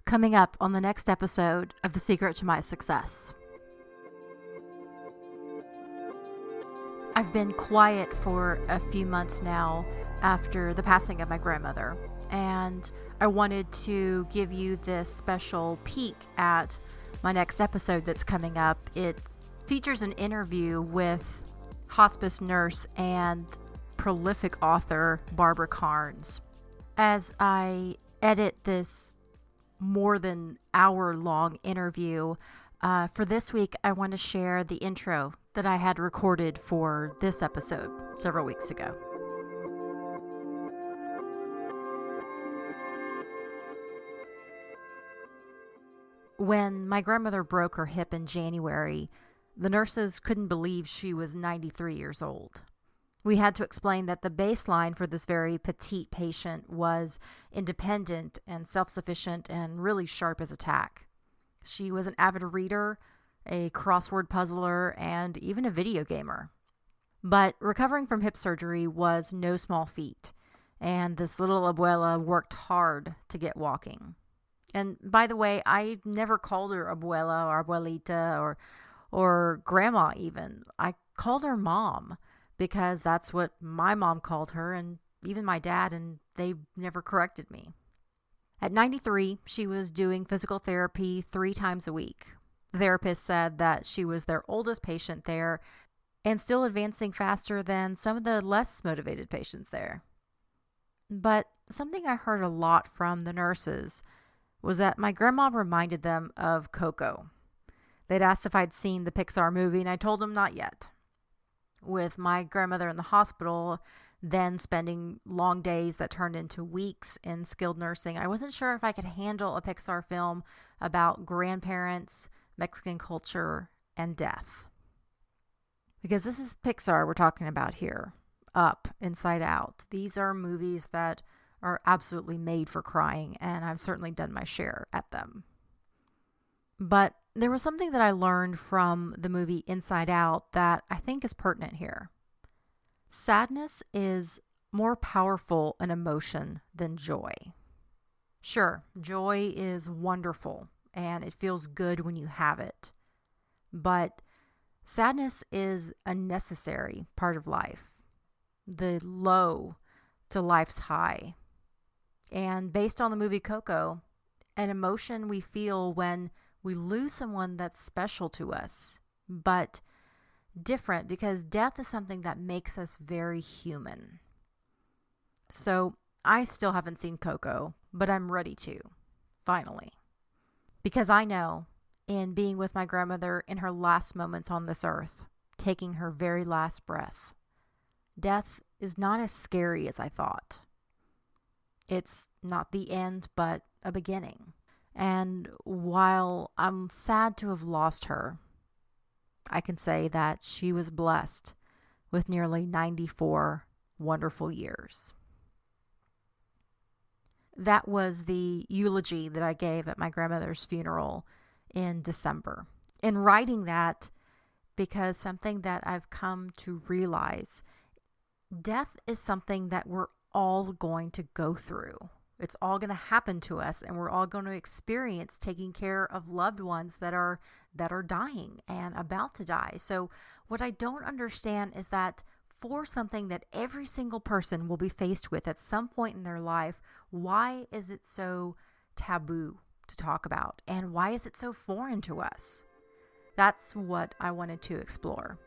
coming up on the next episode of The Secret to My Success. I've been quiet for a few months now after the passing of my grandmother, and I wanted to give you this special peek at my next episode that's coming up. It features an interview with hospice nurse and prolific author Barbara Karnes. As I edit this more than hour-long interview, for this week, I want to share the intro that I had recorded for this episode several weeks ago. When my grandmother broke her hip in January, the nurses couldn't believe she was 93 years old. We had to explain that the baseline for this very petite patient was independent and self-sufficient and really sharp as a tack. She was an avid reader, a crossword puzzler, and even a video gamer. But recovering from hip surgery was no small feat, and this little abuela worked hard to get walking. And by the way, I never called her abuela or abuelita or grandma even. I called her mom because that's what my mom called her and even my dad, and they never corrected me. At 93, she was doing physical therapy 3 times a week. The therapist said that she was their oldest patient there and still advancing faster than some of the less motivated patients there. But something I heard a lot from the nurses was that my grandma reminded them of Coco. They'd asked if I'd seen the Pixar movie, and I told them not yet. With my grandmother in the hospital, then spending long days that turned into weeks in skilled nursing, I wasn't sure if I could handle a Pixar film about grandparents, Mexican culture, and death. Because this is Pixar we're talking about here. Up, Inside Out. These are movies that are absolutely made for crying, and I've certainly done my share at them. But there was something that I learned from the movie Inside Out that I think is pertinent here. Sadness is more powerful an emotion than joy. Sure, joy is wonderful, and it feels good when you have it. But sadness is a necessary part of life. The low to life's high. And based on the movie Coco, an emotion we feel when we lose someone that's special to us, but different because death is something that makes us very human. So I still haven't seen Coco, but I'm ready to, finally. Because I know in being with my grandmother in her last moments on this earth, taking her very last breath, death is not as scary as I thought. It's not the end, but a beginning. And while I'm sad to have lost her, I can say that she was blessed with nearly 94 wonderful years. That was the eulogy that I gave at my grandmother's funeral in December. In writing that, because something that I've come to realize, death is something that we're all going to go through. It's all going to happen to us, and we're all going to experience taking care of loved ones that are dying and about to die. So what I don't understand is that for something that every single person will be faced with at some point in their life, why is it so taboo to talk about? And why is it so foreign to us? That's what I wanted to explore.